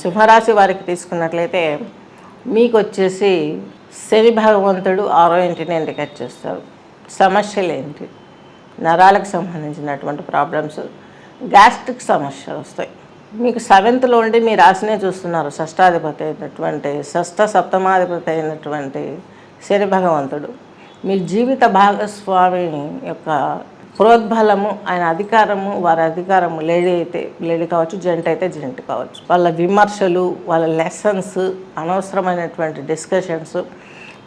సింహరాశి వారికి తీసుకున్నట్లయితే మీకు వచ్చేసి శని భగవంతుడు 6వ ఇంటిని ఇండికేట్ చేస్తారు. సమస్యలు ఏంటి? నరాలకు సంబంధించినటువంటి ప్రాబ్లమ్స్, గ్యాస్ట్రిక్ సమస్యలు వస్తాయి. మీకు 7th ఉండి మీ రాశినే చూస్తున్నారు. షష్టాధిపతి అయినటువంటి సప్తమాధిపతి అయినటువంటి శని భగవంతుడు మీ జీవిత భాగస్వామి యొక్క ప్రోద్బలము, ఆయన అధికారము, వారి అధికారము లేడీ అయితే లేడీ కావచ్చు, జెంట్ అయితే జెంట్ కావచ్చు, వాళ్ళ విమర్శలు, వాళ్ళ లెసన్స్, అనవసరమైనటువంటి డిస్కషన్స్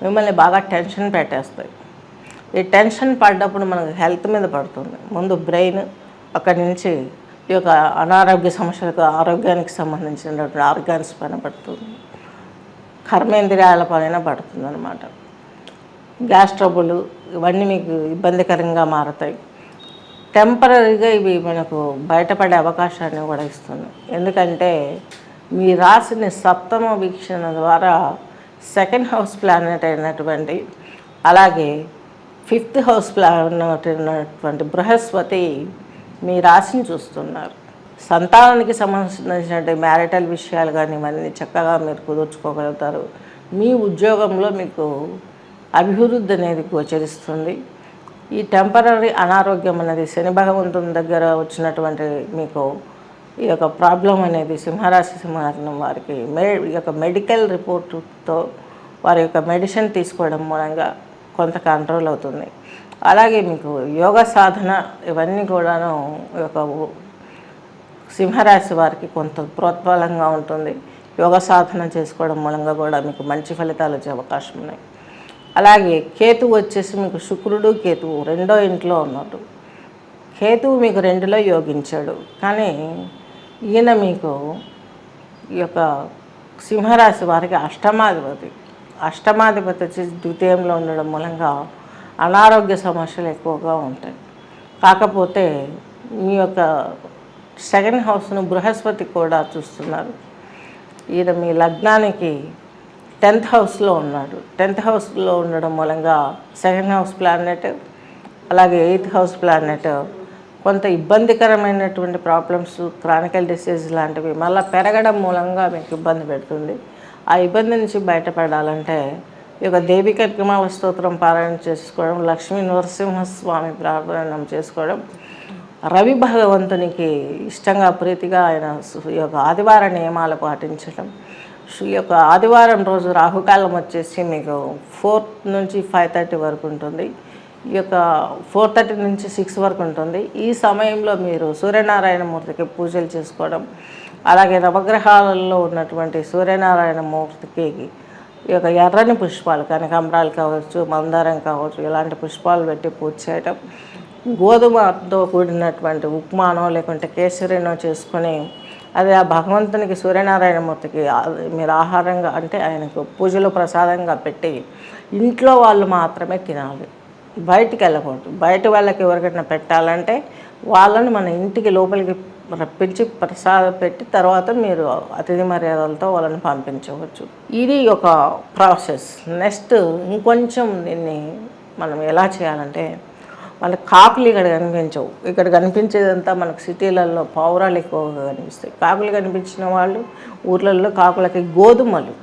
మిమ్మల్ని బాగా టెన్షన్ పెట్టేస్తాయి. ఈ టెన్షన్ పడ్డప్పుడు మనకు హెల్త్ మీద పడుతుంది. ముందు బ్రెయిన్, అక్కడి నుంచి ఈ యొక్క అనారోగ్య సమస్యలకు, ఆరోగ్యానికి సంబంధించినటువంటి ఆర్గాన్స్ పైన పడుతుంది, కర్మేంద్రియాల పైన పడుతుంది అన్నమాట. గ్యాస్ ట్రబుల్ ఇవన్నీ మీకు ఇబ్బందికరంగా మారతాయి. టెంపరీగా ఇవి మనకు బయటపడే అవకాశాన్ని కూడా ఇస్తుంది. ఎందుకంటే మీ రాశిని 7వ వీక్షణ ద్వారా 2nd హౌస్ ప్లానెట్ అయినటువంటి, అలాగే 5th హౌస్ ప్లానెట్ అయినటువంటి బృహస్పతి మీ రాశిని చూస్తున్నారు. సంతానానికి సంబంధించినటువంటి మ్యారిటల్ విషయాలు కానీ ఇవన్నీ చక్కగా మీరు కుదుర్చుకోగలుగుతారు. మీ ఉద్యోగంలో మీకు అభివృద్ధి అనేది గోచరిస్తుంది. ఈ టెంపరీ అనారోగ్యం అనేది శని భగవంతుని దగ్గర వచ్చినటువంటి మీకు ఈ యొక్క ప్రాబ్లం అనేది సింహరాశి వారికి ఈ యొక్క మెడికల్ రిపోర్టుతో వారి యొక్క మెడిసిన్ తీసుకోవడం మూలంగా కొంత కంట్రోల్ అవుతుంది. అలాగే మీకు యోగ సాధన ఇవన్నీ కూడాను ఈ యొక్క సింహరాశి వారికి కొంత ప్రోత్బలంగా ఉంటుంది. యోగ సాధన చేసుకోవడం మూలంగా కూడా మీకు మంచి ఫలితాలు వచ్చే అవకాశం ఉన్నాయి. అలాగే కేతువు వచ్చేసి మీకు శుక్రుడు కేతువు 2వ ఇంట్లో ఉన్నాడు. కేతువు మీకు 2లో యోగించాడు, కానీ ఈయన మీకు ఈ యొక్క సింహరాశి వారికి అష్టమాధిపతి వచ్చి ద్వితీయంలో ఉండడం మూలంగా అనారోగ్య సమస్యలు ఎక్కువగా ఉంటాయి. కాకపోతే మీ యొక్క 2nd హౌస్ను బృహస్పతి కూడా చూస్తున్నారు. ఈయన మీ లగ్నానికి 10th హౌస్లో ఉన్నాడు. 10th హౌస్లో ఉండడం మూలంగా 2nd హౌస్ ప్లానెట్, అలాగే 8th హౌస్ ప్లానెట్ కొంత ఇబ్బందికరమైనటువంటి ప్రాబ్లమ్స్, క్రానికల్ డిసీజ్ లాంటివి మళ్ళీ పెరగడం మూలంగా మీకు ఇబ్బంది పెడుతుంది. ఆ ఇబ్బంది నుంచి బయటపడాలంటే ఈ యొక్క దేవి కర్కిమావ స్తోత్రం పారాయణ చేసుకోవడం, లక్ష్మీ నరసింహస్వామి ప్రార్థన చేసుకోవడం, రవి భగవంతునికి ఇష్టంగా ప్రీతిగా ఆయన ఈ యొక్క ఆదివార నియమాలు పాటించడం. ఈ యొక్క ఆదివారం రోజు రాహుకాలం వచ్చేసి మీకు 4 నుంచి 5:30 వరకు ఉంటుంది. ఈ యొక్క 4:30 నుంచి 6 వరకు ఉంటుంది. ఈ సమయంలో మీరు సూర్యనారాయణమూర్తికి పూజలు చేసుకోవడం, అలాగే నవగ్రహాలలో ఉన్నటువంటి సూర్యనారాయణమూర్తికి ఈ యొక్క ఎర్రని పుష్పాలు, కనకాంబరాలు కావచ్చు, మందారం కావచ్చు, ఇలాంటి పుష్పాలు పెట్టి పూజ చేయటం, గోధుమతో కూడినటువంటి ఉప్మానో లేకుంటే కేసరినో చేసుకొని అది ఆ భగవంతునికి సూర్యనారాయణమూర్తికి మీరు ఆహారంగా అంటే ఆయనకు పూజలో ప్రసాదంగా పెట్టి ఇంట్లో వాళ్ళు మాత్రమే తినాలి, బయటికి వెళ్ళకూడదు. బయట వాళ్ళకి ఎవరికైనా పెట్టాలంటే వాళ్ళని మన ఇంటికి లోపలికి రప్పించి ప్రసాదం పెట్టి తర్వాత మీరు అతిథి మర్యాదలతో వాళ్ళని పంపించవచ్చు. ఇది ఒక ప్రాసెస్. నెక్స్ట్ ఇంకొంచెం దీన్ని మనం ఎలా చేయాలంటే, వాళ్ళకి కాకులు ఇక్కడ కనిపించవు. ఇక్కడ కనిపించేదంతా మనకు సిటీలలో పావురాలు ఎక్కువగా కనిపిస్తాయి. కాకులు కనిపించిన వాళ్ళు ఊర్లలో కాకులకి గోధుమలు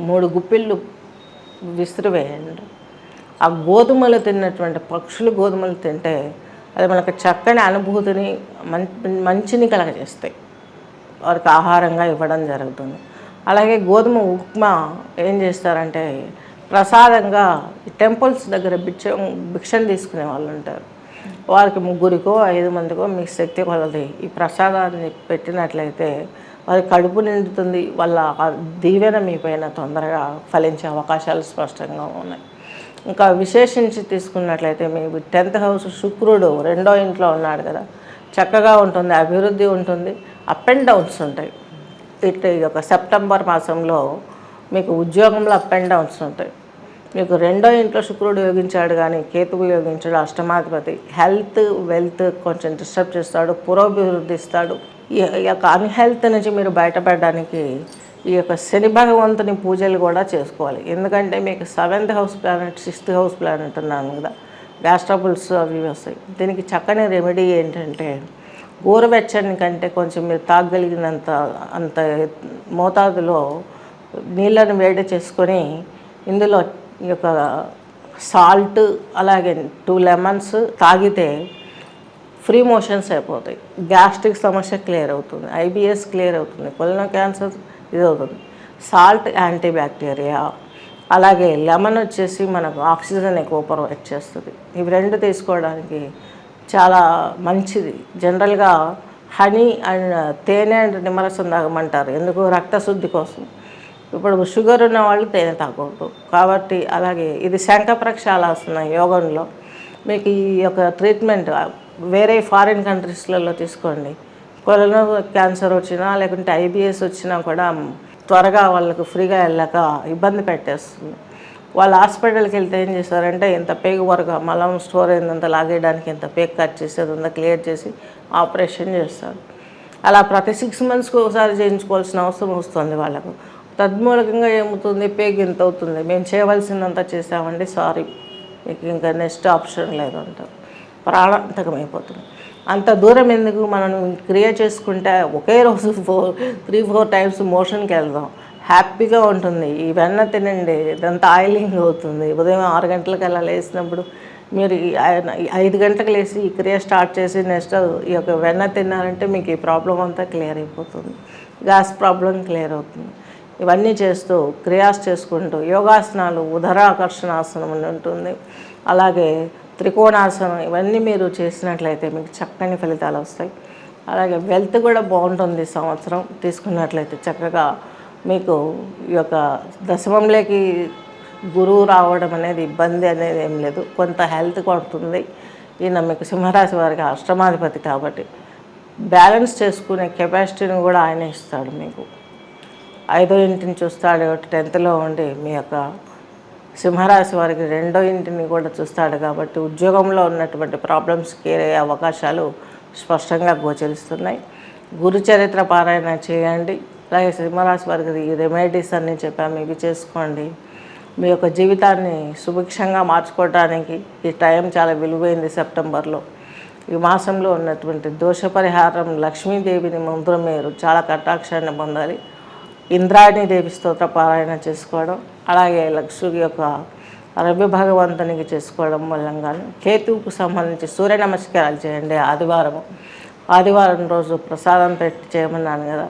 3 గుప్పిళ్ళు విసిరివేయండి. ఆ గోధుమలు తిన్నటువంటి పక్షులు గోధుమలు తింటే అది మనకు చక్కని అనుభూతిని, మంచిని కలగజేస్తాయి. వారికి ఆహారంగా ఇవ్వడం జరుగుతుంది. అలాగే గోధుమ ఉప్మా ఏం చేస్తారంటే ప్రసాదంగా టెంపుల్స్ దగ్గర భిక్షను తీసుకునే వాళ్ళు ఉంటారు. వారికి 3కో 5 మందికో మీ శక్తి కొలది ఈ ప్రసాదాన్ని పెట్టినట్లయితే వారి కడుపు నిండుతుంది. వాళ్ళ దీవెన మీ పైన తొందరగా ఫలించే అవకాశాలు స్పష్టంగా ఉన్నాయి. ఇంకా విశేషించి తీసుకున్నట్లయితే మీ 10th హౌస్ శుక్రుడు 2వ ఇంట్లో ఉన్నాడు కదా, చక్కగా ఉంటుంది, అభివృద్ధి ఉంటుంది, అప్ అండ్ డౌన్స్ ఉంటాయి. ఇటు ఈ యొక్క సెప్టెంబర్ మాసంలో మీకు ఉద్యోగంలో అప్ అండ్ డౌన్స్ ఉంటాయి. మీకు 2వ ఇంట్లో శుక్రుడు యోగించాడు, కానీ కేతువు యోగించాడు, అష్టమాధిపతి. హెల్త్ వెల్త్ కొంచెం డిస్టర్బ్ చేస్తాడు, పురోభివృద్ధి ఇస్తాడు. ఈ యొక్క అన్హెల్త్ నుంచి మీరు బయటపడడానికి ఈ యొక్క శని భగవంతుని పూజలు కూడా చేసుకోవాలి. ఎందుకంటే మీకు 7th house planet 6th house planet ఉన్నాను కదా, గ్యాస్ ట్రబుల్స్ అవి వస్తాయి. దీనికి చక్కని రెమెడీ ఏంటంటే గోరువెచ్చని కంటే కొంచెం మీరు తాగగలిగినంత అంత మోతాదులో నీళ్ళను వేడి చేసుకొని ఇందులో ఈ యొక్క సాల్ట్ అలాగే 2 లెమన్స్ తాగితే ఫ్రీ మోషన్స్ అయిపోతాయి. గ్యాస్ట్రిక్ సమస్య క్లియర్ అవుతుంది, ఐబిఎస్ క్లియర్ అవుతుంది, కొలెనో క్యాన్సర్ ఇది అవుతుంది. సాల్ట్ యాంటీ బ్యాక్టీరియా, అలాగే లెమన్ వచ్చేసి మనకు ఆక్సిజన్ ఎక్కువ ప్రొవైడ్ చేస్తుంది. ఇవి రెండు తీసుకోవడానికి చాలా మంచిది. జనరల్గా హనీ అండ్ తేనె అండ్ నిమ్మరసం తాగమంటారు, ఎందుకు రక్తశుద్ధి కోసం. ఇప్పుడు షుగర్ ఉన్న వాళ్ళు తేనె తాగకూడదు కాబట్టి. అలాగే ఇది శంఖ ప్రక్షాళాసన యోగంలో మీకు ఈ యొక్క ట్రీట్మెంట్ వేరే ఫారిన్ కంట్రీస్లలో తీసుకోండి. కొలెనో క్యాన్సర్ వచ్చినా లేకుంటే ఐబిఎస్ వచ్చినా కూడా త్వరగా వాళ్ళకు ఫ్రీగా వెళ్ళాక ఇబ్బంది పెట్టేస్తుంది. వాళ్ళు హాస్పిటల్కి వెళ్తే ఏం చేస్తారంటే ఇంత పేగు వరకు మలం స్టోర్ అయిందంత లాగేయడానికి ఇంత పేగు కట్ చేసి అదంతా క్లియర్ చేసి ఆపరేషన్ చేస్తారు. అలా ప్రతి 6 మంత్స్కి ఒకసారి చేయించుకోవాల్సిన అవసరం వస్తుంది వాళ్ళకు. తద్మూలకంగా ఏమవుతుంది, పేగు ఇంత అవుతుంది, మేము చేయవలసిందంతా చేసామండి, సారీ మీకు ఇంకా నెక్స్ట్ ఆప్షన్ లేదు అంటారు. ప్రాణాంతకం అయిపోతుంది. అంత దూరం ఎందుకు, మనం క్రియ చేసుకుంటే ఒకే రోజు 3-4 టైమ్స్ మోషన్కి వెళ్దాం, హ్యాపీగా ఉంటుంది. ఈ వెన్న తినండి, ఇదంతా ఆయిలింగ్ అవుతుంది. ఉదయం 6 గంటలకు లేసినప్పుడు మీరు 5 గంటలకు లేచి ఈ క్రియ స్టార్ట్ చేసి నెక్స్ట్ ఈ యొక్క వెన్న తిన్నారంటే మీకు ఈ ప్రాబ్లం అంతా క్లియర్ అయిపోతుంది. గ్యాస్ ప్రాబ్లం క్లియర్ అవుతుంది. ఇవన్నీ చేస్తూ క్రియాస్ చేసుకుంటూ యోగాసనాలు, ఉదరాకర్షణాసనం అని ఉంటుంది, అలాగే త్రికోణాసనం, ఇవన్నీ మీరు చేసినట్లయితే మీకు చక్కని ఫలితాలు వస్తాయి. అలాగే వెల్త్ కూడా బాగుంటుంది. సంవత్సరం తీసుకున్నట్లయితే చక్కగా మీకు ఈ యొక్క దశమంలోకి గురువు రావడం అనేది ఇబ్బంది అనేది ఏం లేదు, కొంత హెల్త్ కొడుతుంది. ఈయన మీకు సింహరాశి వారికి అష్టమాధిపతి కాబట్టి బ్యాలెన్స్ చేసుకునే కెపాసిటీని కూడా ఆయన ఇస్తాడు. మీకు 5వ ఇంటిని చూస్తాడు, 10th ఉండి మీ యొక్క సింహరాశి వారికి 2వ ఇంటిని కూడా చూస్తాడు కాబట్టి ఉద్యోగంలో ఉన్నటువంటి ప్రాబ్లమ్స్ క్లియర్ అయ్యే అవకాశాలు స్పష్టంగా గోచరిస్తున్నాయి. గురు చరిత్ర పారాయణ చేయండి. అలాగే సింహరాశి వారికి ఈ రెమెడీస్ అన్నీ చెప్పాము, ఇవి చేసుకోండి. మీ యొక్క జీవితాన్ని సుభిక్షంగా మార్చుకోవడానికి ఈ టైం చాలా విలువైంది. సెప్టెంబర్లో ఈ మాసంలో ఉన్నటువంటి దోష పరిహారం లక్ష్మీదేవిని ముందు మీరు చాలా కటాక్షాన్ని పొందాలి. ఇంద్రాణి దేవి స్తోత్ర పారాయణ చేసుకోవడం, అలాగే లక్ష్మి యొక్క రవి భగవంతునికి చేసుకోవడం మూలంగాను. కేతువుకు సంబంధించి సూర్య నమస్కారాలు చేయండి. ఆదివారం రోజు ప్రసాదం పెట్టి చేయమన్నాను కదా,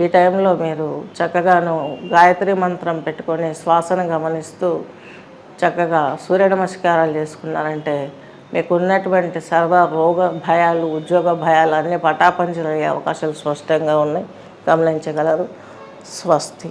ఈ టైంలో మీరు చక్కగాను గాయత్రి మంత్రం పెట్టుకొని శ్వాసను గమనిస్తూ చక్కగా సూర్య నమస్కారాలు చేసుకున్నారంటే మీకు ఉన్నటువంటి సర్వ రోగ భయాలు, ఉద్యోగ భయాలు అన్నీ పటాపంచలయ్యే అవకాశాలు స్పష్టంగా ఉన్నాయి, గమనించగలరు. స్వస్తి.